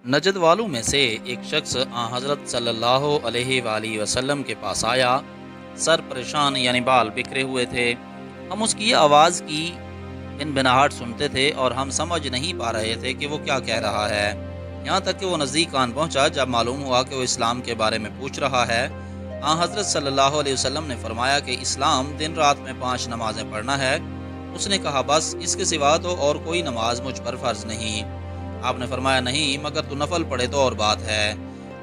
نجد والوں میں سے ایک شخص حضرت صلی اللہ علیہ وآلہ وسلم کے پاس آیا۔ سر پریشان یعنی بال بکھرے ہوئے تھے۔ ہم اس کی آواز کی بنبناہٹ سنتے تھے اور ہم سمجھ نہیں پا رہے تھے کہ وہ کیا کہہ رہا ہے، یہاں تک کہ وہ نزدیک آن پہنچا جب معلوم ہوا کہ وہ اسلام کے بارے میں پوچھ رہا ہے۔ حضرت صلی اللہ علیہ وسلم نے فرمایا کہ اسلام دن رات میں 5 نمازیں پڑھنا ہے۔ اس نے کہا بس اس کے سوا تو اور کوئی نماز مجھ پر فرض نہیں۔ آپ نے فرمایا نہیں مگر تو نفل پڑھے تو اور بات ہے۔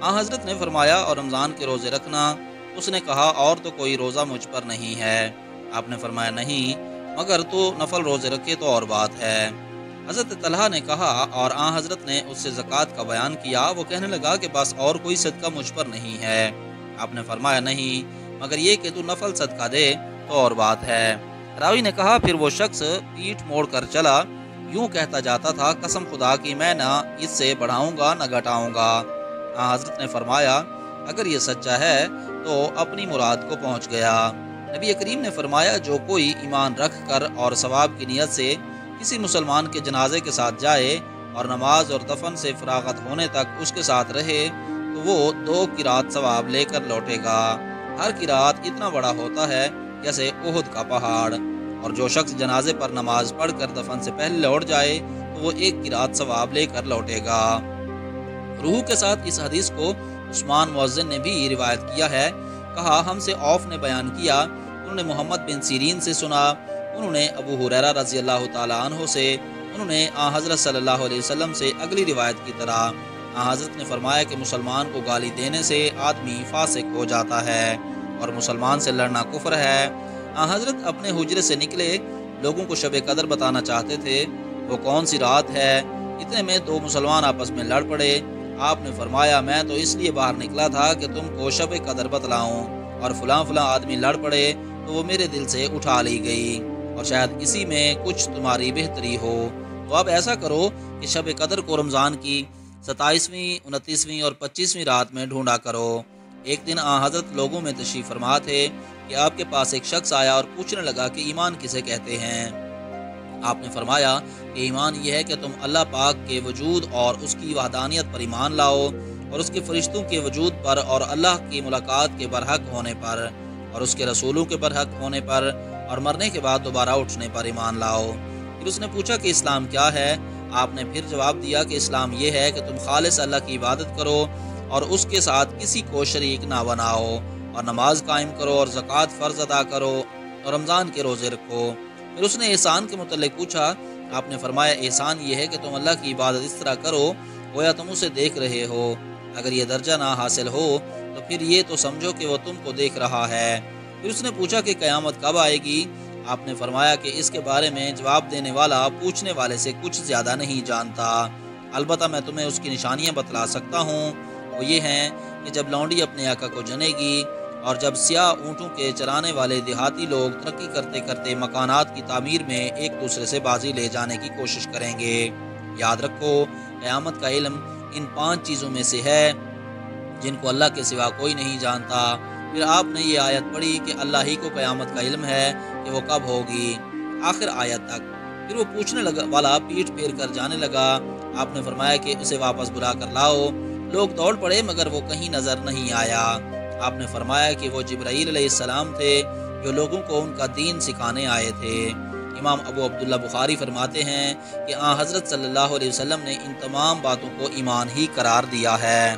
حضرت نے فرمایا اور رمضان کے روزے رکھنا؟ اس نے کہا اور تو کوئی روزہ مجھ پر نہیں ہے۔ آپ نے فرمایا نہیں مگر تو نفل روزے رکھے تو اور بات ہے۔ حضرت طلحہ نے کہا اور حضرت نے اس سے زکوٰۃ کا بیان کیا۔ وہ کہنے لگا کہ بس اور کوئی صدقہ مجھ پر نہیں ہے۔ آپ نے فرمایا نہیں مگر یہ کہ تو نفل صدقہ دے تو اور بات ہے۔ راوی نے کہا پھر وہ شخص پیٹھ موڑ کر چلا، یوں کہتا جاتا تھا قسم خدا کی میں نہ اس سے بڑھاؤں گا نہ گھٹاؤں گا۔ حضرت نے فرمایا اگر یہ سچا ہے تو اپنی مراد کو پہنچ گیا۔ نبی کریم نے فرمایا جو کوئی ایمان رکھ کر اور ثواب کی نیت سے کسی مسلمان کے جنازے کے ساتھ جائے اور نماز اور دفن سے فراغت ہونے تک اس کے ساتھ رہے تو وہ 2 قرات ثواب لے کر لوٹے گا۔ ہر قرات اتنا بڑا ہوتا ہے جیسے احد کا پہاڑ، اور جو شخص جنازے پر نماز پڑھ کر دفن سے پہلے لوٹ جائے تو وہ 1 قرات ثواب لے کر لوٹے گا۔ روح کے ساتھ اس حدیث کو عثمان مؤذن نے بھی روایت کیا ہے۔ کہا ہم سے عوف نے بیان کیا، انہوں نے محمد بن سیرین سے سنا، انہوں نے ابو ہریرہ رضی اللہ تعالیٰ عنہ سے، انہوں نے حضرت صلی اللہ علیہ وسلم سے اگلی روایت کی طرح۔ حضرت نے فرمایا کہ مسلمان کو گالی دینے سے آدمی فاسق ہو جاتا ہے اور مسلمان سے لڑنا کفر ہے۔ حضرت اپنے حجرے سے نکلے، لوگوں کو شب قدر بتانا چاہتے تھے، وہ کون سی رات ہے۔ اتنے میں 2 مسلمان آپس میں لڑ پڑے۔ آپ نے فرمایا میں تو اس لیے باہر نکلا تھا کہ تم کو شب قدر بتلاؤں، اور فلاں فلاں آدمی لڑ پڑے تو وہ میرے دل سے اٹھا لی گئی، اور شاید اسی میں کچھ تمہاری بہتری ہو۔ تو اب ایسا کرو کہ شب قدر کو رمضان کی 27ویں، 29ویں اور 25ویں رات میں ڈھونڈا کرو۔ ایک دن حضرت لوگوں میں تشریف فرما تھے کہ آپ کے پاس ایک شخص آیا اور پوچھنے لگا کہ ایمان کسے کہتے ہیں۔ آپ نے فرمایا کہ ایمان یہ ہے کہ تم اللہ پاک کے وجود اور اس کی وحدانیت پر ایمان لاؤ، اور اس کے فرشتوں کے وجود پر اور اللہ کی ملاقات کے برحق ہونے پر اور اس کے رسولوں کے برحق ہونے پر اور مرنے کے بعد دوبارہ اٹھنے پر ایمان لاؤ۔ پھر اس نے پوچھا کہ اسلام کیا ہے؟ آپ نے پھر جواب دیا کہ اسلام یہ ہے کہ تم خالص اللہ کی عبادت کرو اور اس کے ساتھ کسی کو شریک نہ بناؤ، اور نماز قائم کرو اور زکوٰۃ فرض ادا کرو اور رمضان کے روزے رکھو۔ پھر اس نے احسان کے متعلق پوچھا۔ آپ نے فرمایا احسان یہ ہے کہ تم اللہ کی عبادت اس طرح کرو گویا تم اسے دیکھ رہے ہو۔ اگر یہ درجہ نہ حاصل ہو تو پھر یہ تو سمجھو کہ وہ تم کو دیکھ رہا ہے۔ پھر اس نے پوچھا کہ قیامت کب آئے گی؟ آپ نے فرمایا کہ اس کے بارے میں جواب دینے والا پوچھنے والے سے کچھ زیادہ نہیں جانتا، البتہ میں تمہیں اس کی نشانیاں بتلا سکتا ہوں۔ وہ یہ ہیں کہ جب لونڈی اپنے آقا کو جنے گی، اور جب سیاہ اونٹوں کے چرانے والے دیہاتی لوگ ترقی کرتے کرتے مکانات کی تعمیر میں ایک دوسرے سے بازی لے جانے کی کوشش کریں گے۔ یاد رکھو قیامت کا علم ان 5 چیزوں میں سے ہے جن کو اللہ کے سوا کوئی نہیں جانتا۔ پھر آپ نے یہ آیت پڑھی کہ اللہ ہی کو قیامت کا علم ہے کہ وہ کب ہوگی، آخر آیت تک۔ پھر وہ پوچھنے لگا والا پیٹھ پھیر کر جانے لگا۔ آپ نے فرمایا کہ اسے واپس بلا کر لاؤ۔ لوگ دوڑ پڑے مگر وہ کہیں نظر نہیں آیا۔ آپ نے فرمایا کہ وہ جبرائیل علیہ السلام تھے جو لوگوں کو ان کا دین سکھانے آئے تھے۔ امام ابو عبداللہ بخاری فرماتے ہیں کہ حضرت صلی اللہ علیہ وسلم نے ان تمام باتوں کو ایمان ہی قرار دیا ہے۔